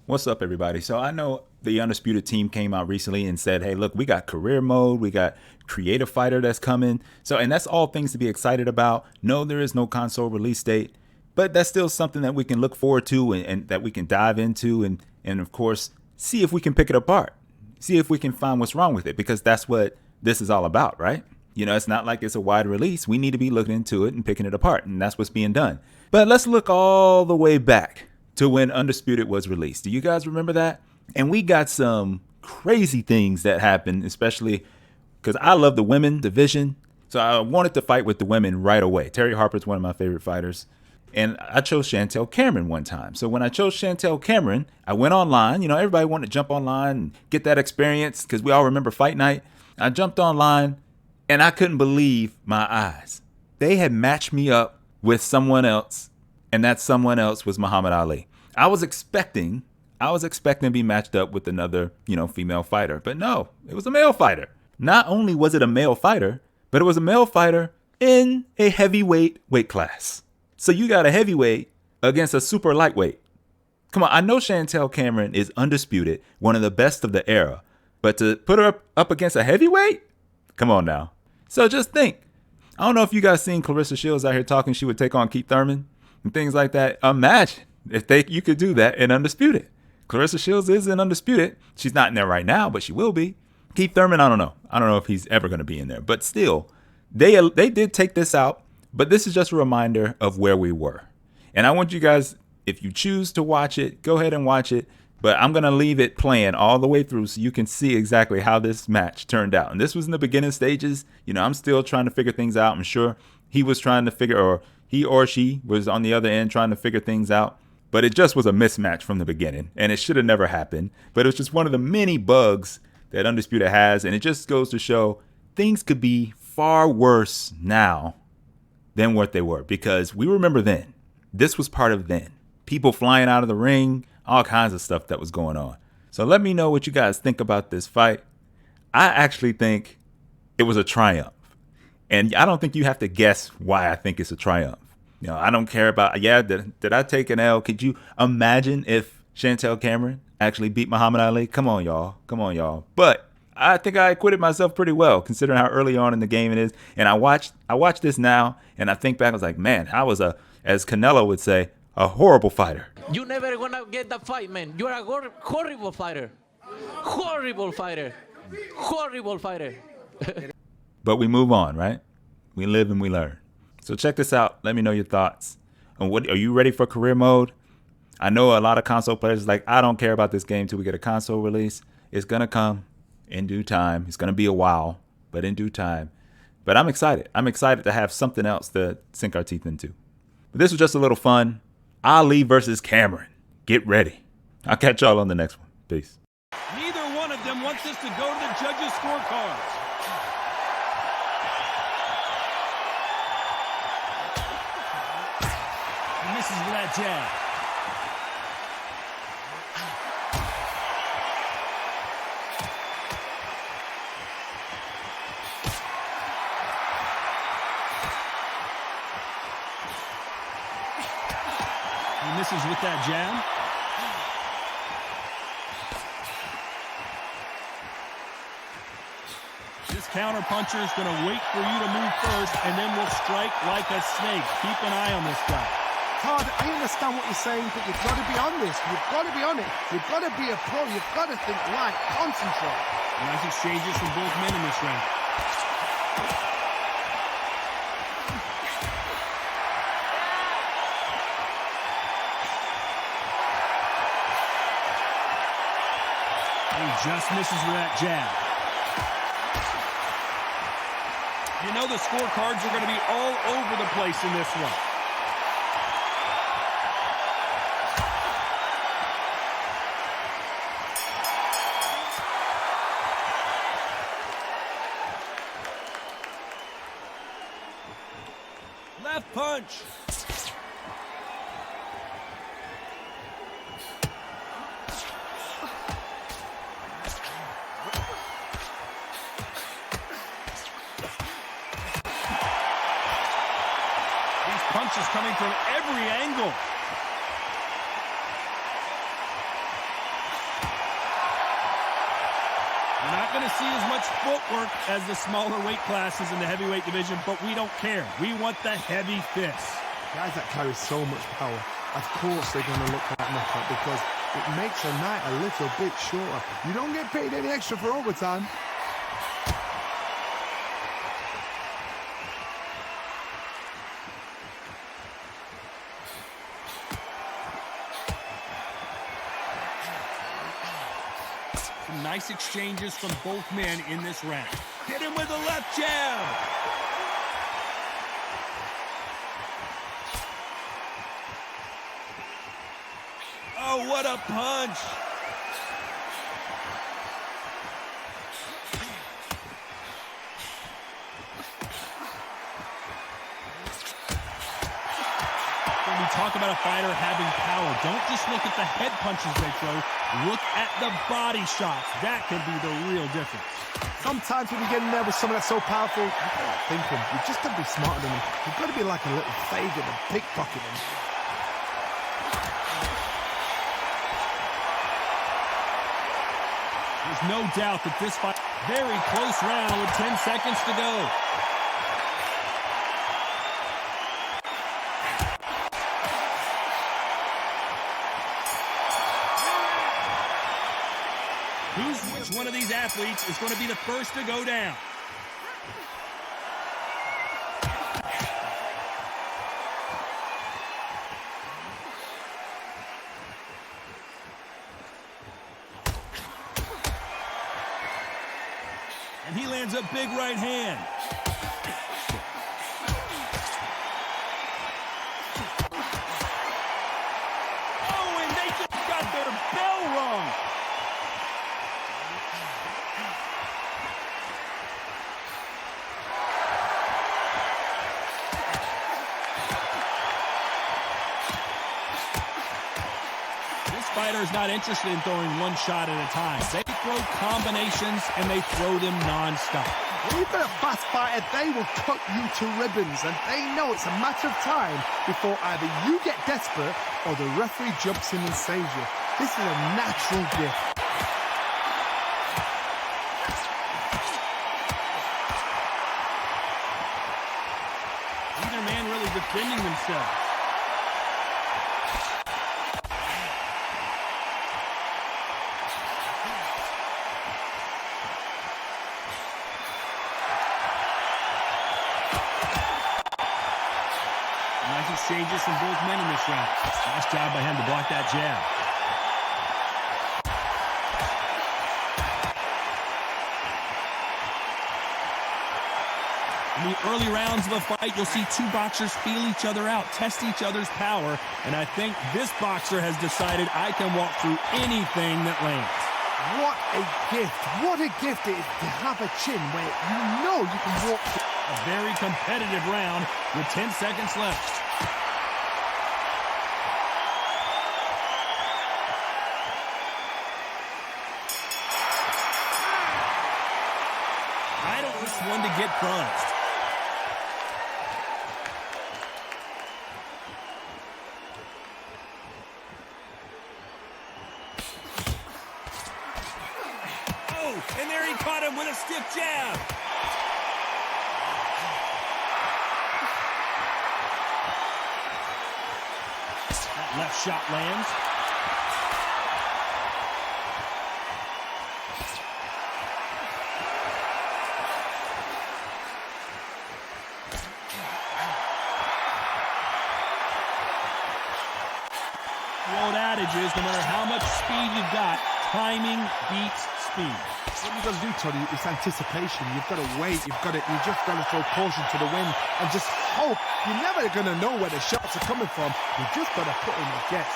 What's up, everybody? So I know the Undisputed team came out recently and said, hey, look, we got career mode, we got creative fighter that's coming. So, and that's all things to be excited about. No, there is no console release date, but that's still something that we can look forward to and that we can dive into and of course, see if we can pick it apart. See if we can find what's wrong with it, because that's what this is all about, right? You know, it's not like it's a wide release. We need to be looking into it and picking it apart, and that's what's being done. But let's look all the way back to when Undisputed was released. Do you guys remember that? And we got some crazy things that happened, especially because I love the women division. So I wanted to fight with the women right away. Terry Harper's one of my favorite fighters. And I chose Chantel Cameron one time. So when I chose Chantel Cameron, I went online. You know, everybody wanted to jump online and get that experience because we all remember Fight Night. I jumped online and I couldn't believe my eyes. They had matched me up with someone else, and that someone else was Muhammad Ali. I was expecting to be matched up with another, female fighter, but no, it was a male fighter. Not only was it a male fighter, but it was a male fighter in a heavyweight weight class. So you got a heavyweight against a super lightweight. Come on, I know Chantel Cameron is undisputed, one of the best of the era, but to put her up against a heavyweight? Come on now. So just think. I don't know if you guys seen Clarissa Shields out here talking she would take on Keith Thurman and things like that. Imagine if you could do that in Undisputed. Clarissa Shields is in Undisputed. She's not in there right now, but she will be. Keith Thurman, I don't know. I don't know if he's ever going to be in there. But still, they did take this out. But this is just a reminder of where we were. And I want you guys, if you choose to watch it, go ahead and watch it. But I'm going to leave it playing all the way through so you can see exactly how this match turned out. And this was in the beginning stages. I'm still trying to figure things out. I'm sure he was trying to figure, or he or she was on the other end trying to figure things out. But it just was a mismatch from the beginning. And it should have never happened. But it was just one of the many bugs that Undisputed has. And it just goes to show things could be far worse now than what they were, because we remember then. This was part of then. People flying out of the ring, all kinds of stuff that was going on. So let me know what you guys think about this fight. I actually think it was a triumph. And I don't think you have to guess why I think it's a triumph. I don't care about, did I take an L? Could you imagine if Chantel Cameron actually beat Muhammad Ali? Come on, y'all. But I think I acquitted myself pretty well, considering how early on in the game it is. And I watched this now, and I think back, I was like, man, I was as Canelo would say, a horrible fighter. You never gonna get that fight, man. You're a horrible fighter. Horrible fighter. Horrible fighter. But we move on, right? We live and we learn. So check this out. Let me know your thoughts. And what are you ready for career mode? I know a lot of console players are like, I don't care about this game till we get a console release. It's gonna come in due time. It's gonna be a while, but in due time. But I'm excited. I'm excited to have something else to sink our teeth into. But this was just a little fun. Ali versus Cameron. Get ready. I'll catch y'all on the next one. Peace. Neither one of them wants us to go to the judges' scorecards. He misses with that jab. He misses with that jab. This counter puncher is going to wait for you to move first, and then will strike like a snake. Keep an eye on this guy. Todd, I understand what you're saying, but you've got to be on this. You've got to be on it. You've got to be a pro. You've got to think right. Concentrate. Nice exchanges from both men in this round. He just misses with that jab. You know the scorecards are going to be all over the place in this one. Left punch. Punches coming from every angle. We're not going to see as much footwork as the smaller weight classes in the heavyweight division, but we don't care. We want the heavy fists. Guys that carry so much power, of course they're going to look like knockout because it makes a night a little bit shorter. You don't get paid any extra for overtime. Some nice exchanges from both men in this round. Hit him with a left jab. Oh, what a punch. When we talk about a fighter having power, don't just look at the head punches they throw. Look at the body shots. That can be the real difference. Sometimes when you get in there with someone that's so powerful, you gotta think him. You just gotta be smarter than him. You've got to be like a little faggot and pickpocket him. There's no doubt that this fight, very close round with 10 seconds to go. Which one of these athletes is going to be the first to go down? And he lands a big right hand. Oh, and they just got their bell rung. Fighter is not interested in throwing one shot at a time. They throw combinations and they throw them non-stop. When you've got a fast fighter, they will cut you to ribbons, and they know it's a matter of time before either you get desperate or the referee jumps in and saves you. This is a natural gift. Neither man really defending themselves. Nice exchanges from both men in this round. Nice job by him to block that jab. In the early rounds of a fight, you'll see two boxers feel each other out, test each other's power, and I think this boxer has decided I can walk through anything that lands. What a gift. What a gift it is to have a chin where you know you can walk through. A very competitive round with 10 seconds left. I don't want this one to get buzzed. Oh, and there he caught him with a stiff jab. That left shot lands. The old adage is no matter how much speed you've got, timing beats speed. What you've got to do, Tony, is anticipation. You've got to wait. You just got to throw caution to the wind and just hope. You're never going to know where the shots are coming from. You just got to put in the guess.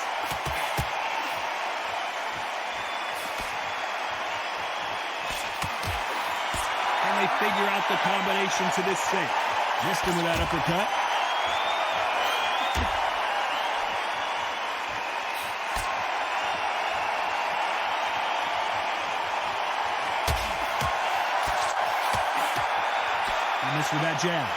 Can they figure out the combination to this sink? Missed him with that uppercut. With that jab.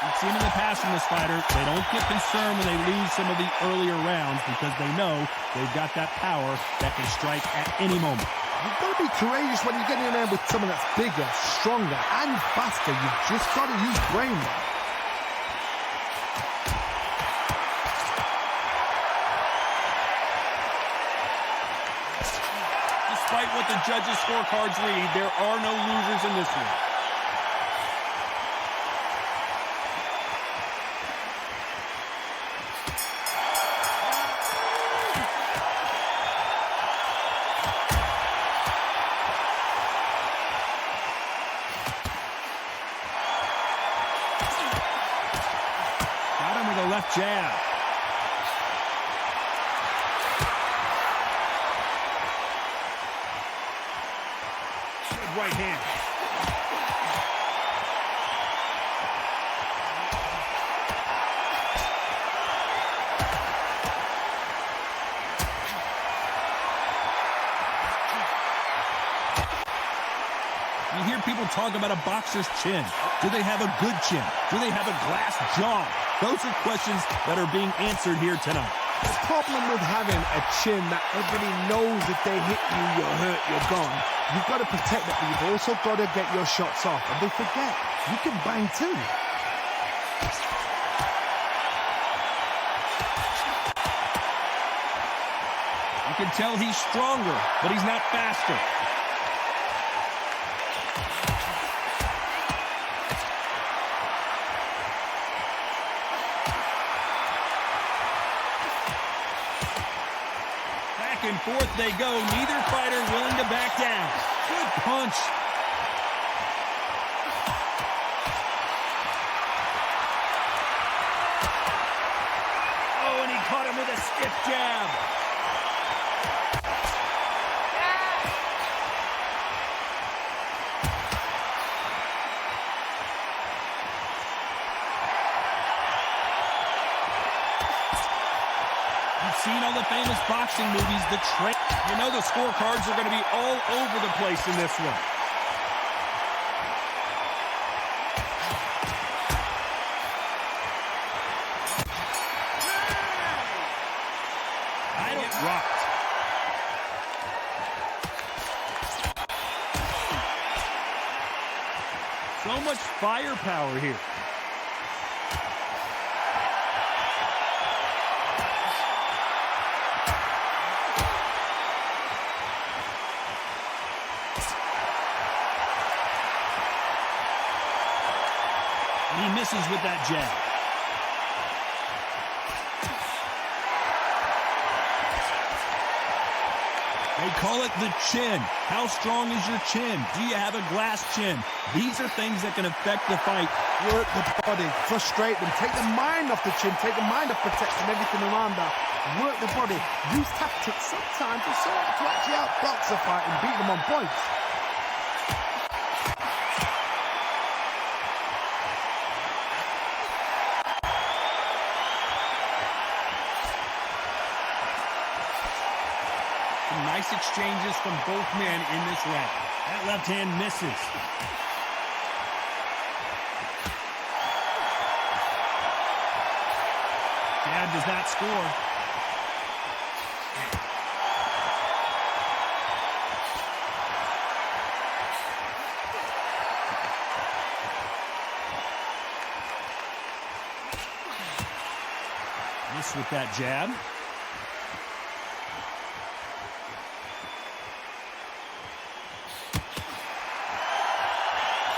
We've seen in the past from this fighter, they don't get concerned when they lose some of the earlier rounds because they know they've got that power that can strike at any moment. You've got to be courageous when you're getting in there with someone that's bigger, stronger, and faster. You've just got to use brain. Despite what the judges' scorecards read, there are no losers in this one. Got him with a left jab. Good right hand. You hear people talk about a boxer's chin. Do they have a good chin? Do they have a glass jaw? Those are questions that are being answered here tonight. The problem with having a chin that everybody knows if they hit you, you're hurt, you're gone. You've got to protect that, but you've also got to get your shots off. And they forget, you can bang too. You can tell he's stronger, but he's not faster. Back and forth they go. Neither fighter willing to back down. Good punch. Oh, and he caught him with a stiff jab. You've seen all the famous boxing movies, you know the scorecards are going to be all over the place in this one. Title rocked. So much firepower here. He misses with that jab. They call it the chin. How strong is your chin? Do you have a glass chin? These are things that can affect the fight. Work the body, frustrate them, take the mind off the chin, take the mind off protecting everything around that. Work the body, use tactics sometimes to actually outbox a fight and beat them on points. Nice exchanges from both men in this round. That left hand misses. Jab does not score. Miss with that jab.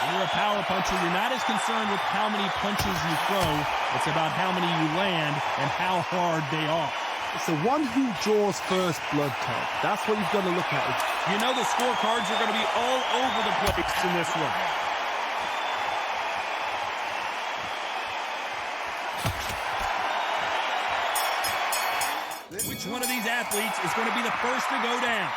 When you're a power puncher, you're not as concerned with how many punches you throw. It's about how many you land and how hard they are. It's the one who draws first blood, Todd. That's what you've got to look at. You know the scorecards are going to be all over the place in this one. Which one of these athletes is going to be the first to go down?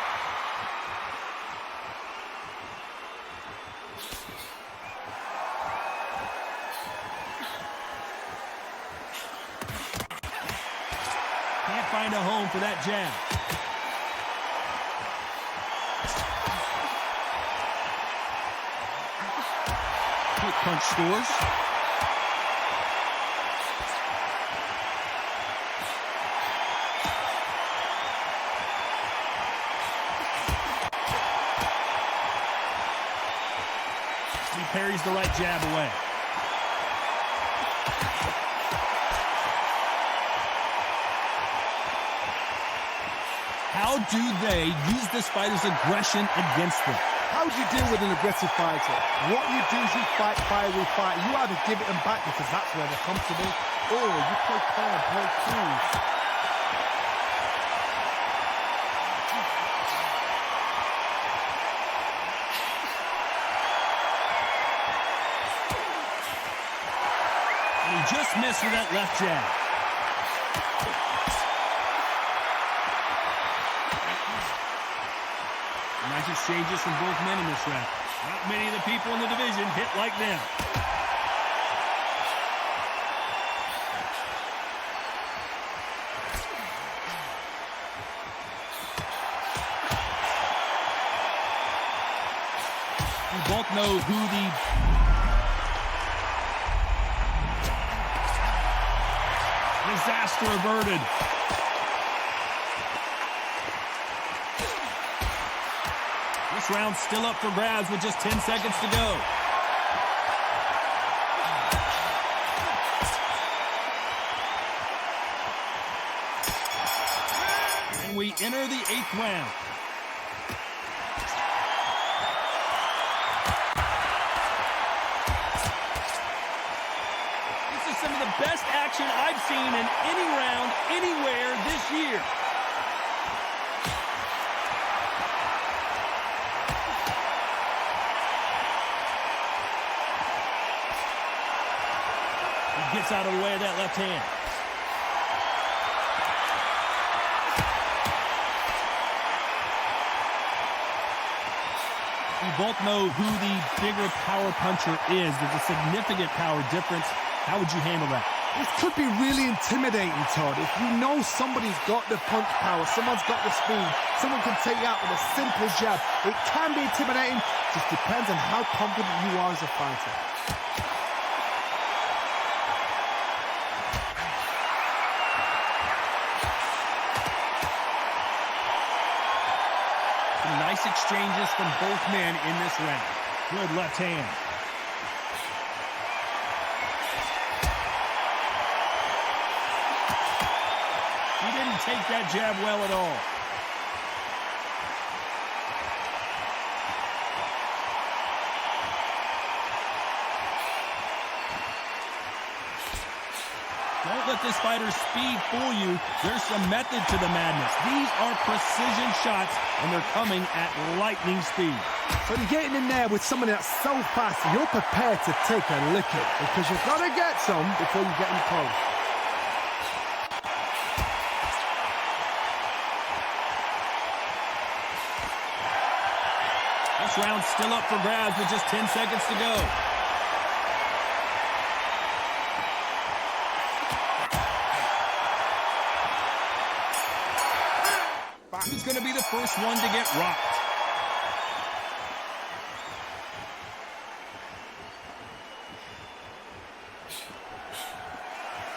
Can't find a home for that jab. Quick punch scores. parries the right jab away. How do they use this fighter's aggression against them? How do you deal with an aggressive fighter? What you do is you fight fire with fire. You either give it them back because that's where they're comfortable, or you play calm, play cool. And he just missed with that left jab. Nice exchanges from both men in this round. Not many of the people in the division hit like them. We both know who the disaster averted. This round's still up for grabs with just 10 seconds to go. And we enter the 8th round. This is some of the best action I've seen in any round, anywhere this year. Gets out of the way of that left hand. We both know who the bigger power puncher is. There's a significant power difference. How would you handle that? This could be really intimidating, Todd. If you know somebody's got the punch power, someone's got the speed, someone can take you out with a simple jab, it can be intimidating. Just depends on how confident you are as a fighter. Nice exchanges from both men in this round. Good left hand. He didn't take that jab well at all. Don't let this fighter's speed fool you. There's some method to the madness. These are precision shots, and they're coming at lightning speed. So you're getting in there with someone that's so fast, you're prepared to take a licking because you've got to get some before you get in close. This round's still up for grabs with just 10 seconds to go. Who's going to be the first one to get rocked?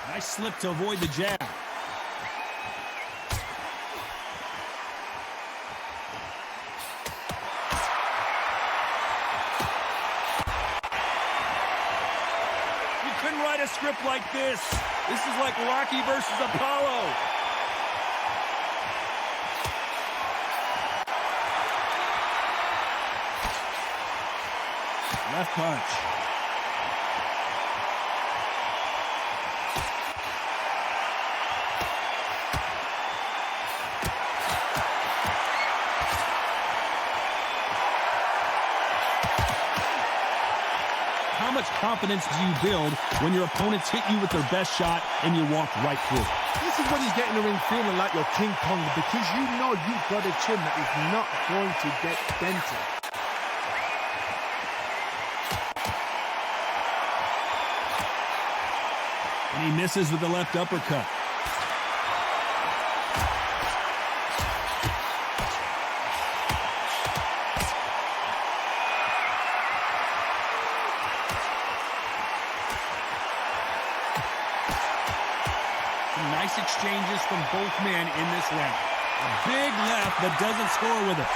Nice slip to avoid the jab. You couldn't write a script like this. This is like Rocky versus Apollo. Left punch. How much confidence do you build when your opponents hit you with their best shot and you walk right through? This is when you get in the ring feeling like you're King Kong because you know you've got a chin that is not going to get dented. And he misses with the left uppercut. Some nice exchanges from both men in this round. A big left that doesn't score with it.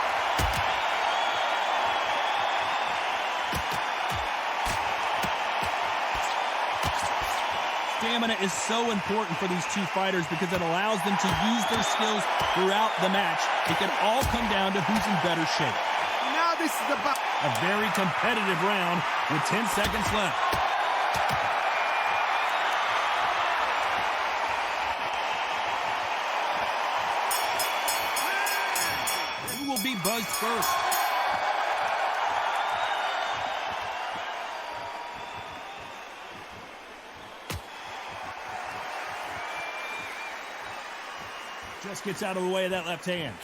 stamina is so important for these two fighters because it allows them to use their skills throughout the match. It can all come down to who's in better shape. Now this is about a very competitive round with 10 seconds left. Who will be buzzed first? Just gets out of the way of that left hand.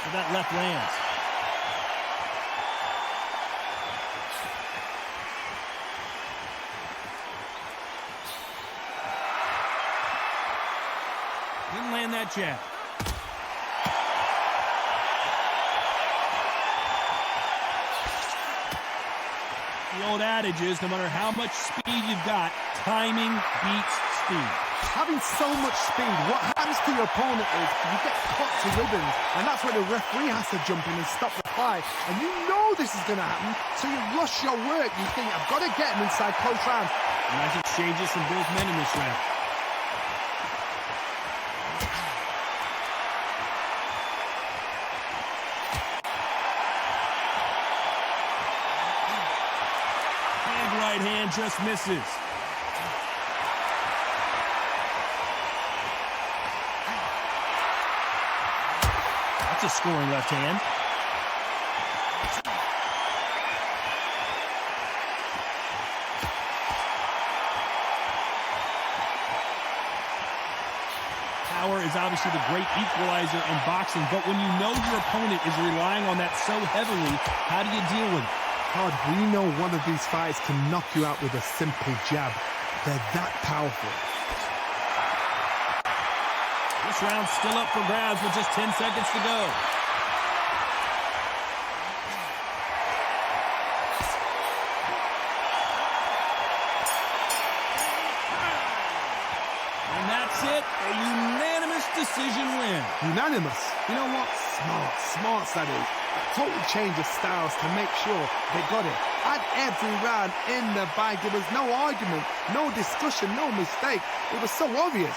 And that left lands. Didn't land that jab. The old adage is, no matter how much speed you've got, timing beats speed. having so much speed. What happens to your opponent is you get cut to ribbons, and that's where the referee has to jump in and stop the fight. And you know this is going to happen, so you rush your work. You think, I've got to get him inside close round. Nice exchanges from both men in this round. Right hand just misses. That's a scoring left hand. Power is obviously the great equalizer in boxing, but when you know your opponent is relying on that so heavily, how do you deal with it? Todd, we know one of these fighters can knock you out with a simple jab. They're that powerful. This round's still up for grabs with just 10 seconds to go. And that's it, a unanimous decision win. Unanimous? You know what? Smart that is. Total change of styles to make sure they got it. At every round in the bag, there was no argument, no discussion, no mistake. It was so obvious.